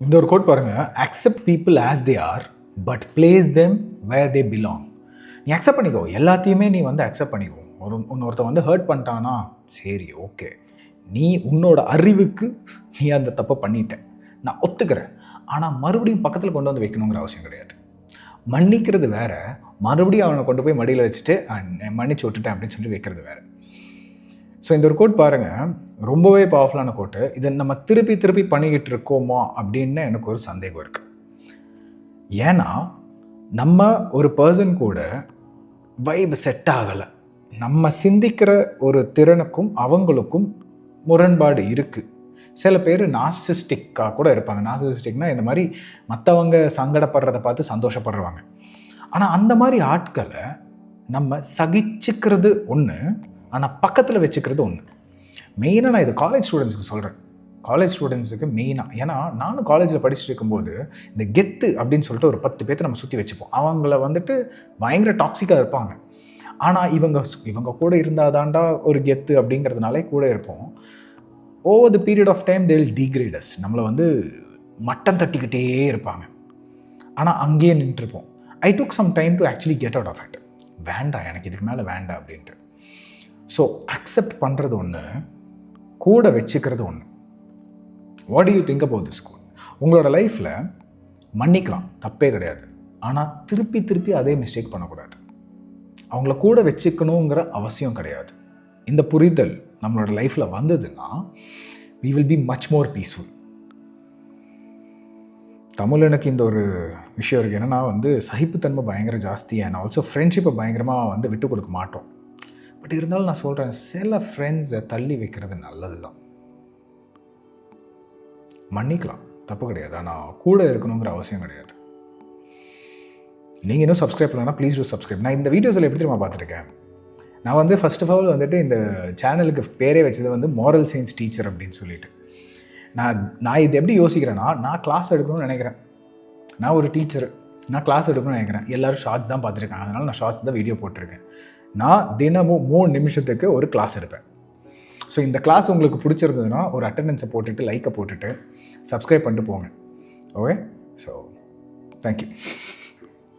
இந்த ஒரு கோட் பாருங்க, accept people as they are but place them where they belong. நீ அக்செப்ட் பண்ணிக்கோ, எல்லாத்தையுமே நீ வந்து அக்செப்ட் பண்ணிக்கோ. இன்னொருத்த வந்து ஹர்ட் பண்ணிட்டானா, சரி ஓகே, நீ உன்னோட அறிவுக்கு நீ அந்த தப்பை பண்ணிட்ட, நான் ஒத்துக்கிறேன். ஆனால் மறுபடியும் பக்கத்தில் கொண்டு வந்து வைக்கணுங்கிற அவசியம் கிடையாது. மன்னிக்கிறது வேற, மறுபடியும் அவனை கொண்டு போய் மடியில் வச்சுட்டு மன்னிச்சு விட்டுட்டேன் அப்படின்னு சொல்லி வைக்கிறது வேற. ஸோ இந்த ஒரு கோட் பாருங்கள், ரொம்பவே பவர்ஃபுல்லான கோட்டு. இதை நம்ம திருப்பி திருப்பி பண்ணிக்கிட்டு இருக்கோமா அப்படின்னு எனக்கு ஒரு சந்தேகம் இருக்குது. ஏன்னா நம்ம ஒரு பர்சன் கூட வைப் செட் ஆகலை, நம்ம சிந்திக்கிற ஒரு திறனுக்கும் அவங்களுக்கும் முரண்பாடு இருக்குது. சில பேர் நார்சிஸ்டிக்காக கூட இருப்பாங்க. நார்சிஸ்டிக்னால் இந்த மாதிரி மற்றவங்க சங்கடப்படுறதை பார்த்து சந்தோஷப்படுறவாங்க. ஆனால் அந்த மாதிரி ஆட்களை நம்ம சகிச்சுக்கிறது ஒன்று, ஆனால் பக்கத்தில் வச்சுக்கிறது ஒன்று. மெயினாக நான் இது காலேஜ் ஸ்டூடெண்ட்ஸுக்கு சொல்கிறேன். காலேஜ் ஸ்டூடெண்ட்ஸுக்கு மெயினாக, ஏன்னா நானும் காலேஜில் படிச்சுட்டு இருக்கும்போது இந்த கெத்து அப்படின்னு சொல்லிட்டு ஒரு 10 பேர்த்தை நம்ம சுற்றி வச்சுப்போம். அவங்கள வந்துட்டு பயங்கர டாக்ஸிக்காக இருப்பாங்க. ஆனால் இவங்க கூட இருந்தால் தாண்டா ஒரு கெத்து அப்படிங்கிறதுனாலே கூட இருப்போம். Over the period of time they will degrade us. நம்மளை வந்து மட்டம் தட்டிக்கிட்டே இருப்பாங்க. ஆனால் அங்கேயே நின்றுருப்போம். I took some time to actually get out of it. வேண்டாம், எனக்கு இதுக்கு மேலே வேண்டாம் அப்படின்ட்டு. ஸோ அக்செப்ட் பண்ணுறது ஒன்று, கூட வச்சுக்கிறது ஒன்று. What do you think about this quote? உங்களோட லைஃப்பில் மன்னிக்கலாம், தப்பே கிடையாது. ஆனால் திருப்பி திருப்பி அதே மிஸ்டேக் பண்ணக்கூடாது. அவங்கள கூட வச்சுக்கணுங்கிற அவசியம் கிடையாது. இந்த புரிதல் நம்மளோட லைஃப்பில் வந்ததுன்னா we will be much more peaceful. Tamil எனக்கு இந்த ஒரு விஷயம் இருக்குது. என்னென்னா வந்து சகிப்புத்தன்மை பயங்கர ஜாஸ்தி, அண்ட் ஆல்சோ ஃப்ரெண்ட்ஷிப்பை பயங்கரமாக வந்து விட்டு கொடுக்க மாட்டோம். பட் இருந்தாலும் நான் சொல்கிறேன், சில ஃப்ரெண்ட்ஸை தள்ளி வைக்கிறது நல்லது தான். மன்னிக்கலாம், தப்பு கிடையாது. ஆனால் கூட இருக்கணுங்கிற அவசியம் கிடையாது. நீங்கள் இன்னும் சப்ஸ்கிரைப் பண்ணலன்னா ப்ளீஸ் டூ சப்ஸ்கிரைப். நான் இந்த வீடியோஸில் எப்படி தெரியுமா பார்த்துருக்கேன், நான் வந்து ஃபர்ஸ்ட் ஆஃப் ஆல் வந்துட்டு இந்த சேனலுக்கு பேரே வச்சது வந்து மாரல் சயின்ஸ் டீச்சர் அப்படின்னு சொல்லிட்டு. நான் இது எப்படி யோசிக்கிறேன்னா, நான் கிளாஸ் எடுக்கணும்னு நினைக்கிறேன். நான் ஒரு டீச்சர், நான் கிளாஸ் எடுக்கணும்னு நினைக்கிறேன். எல்லோரும் ஷார்ட்ஸ் தான் பார்த்துருக்காங்க, அதனால் நான் ஷார்ட்ஸ் தான் வீடியோ போட்டிருக்கேன். நான் தினமும் 3 நிமிஷத்துக்கு ஒரு கிளாஸ் எடுப்பேன். ஸோ இந்த கிளாஸ் உங்களுக்கு பிடிச்சிருந்ததுன்னா ஒரு அட்டெண்டன்ஸை போட்டுட்டு லைக்கை போட்டுட்டு சப்ஸ்கிரைப் பண்ணிட்டு போங்க. Okay, so thank you.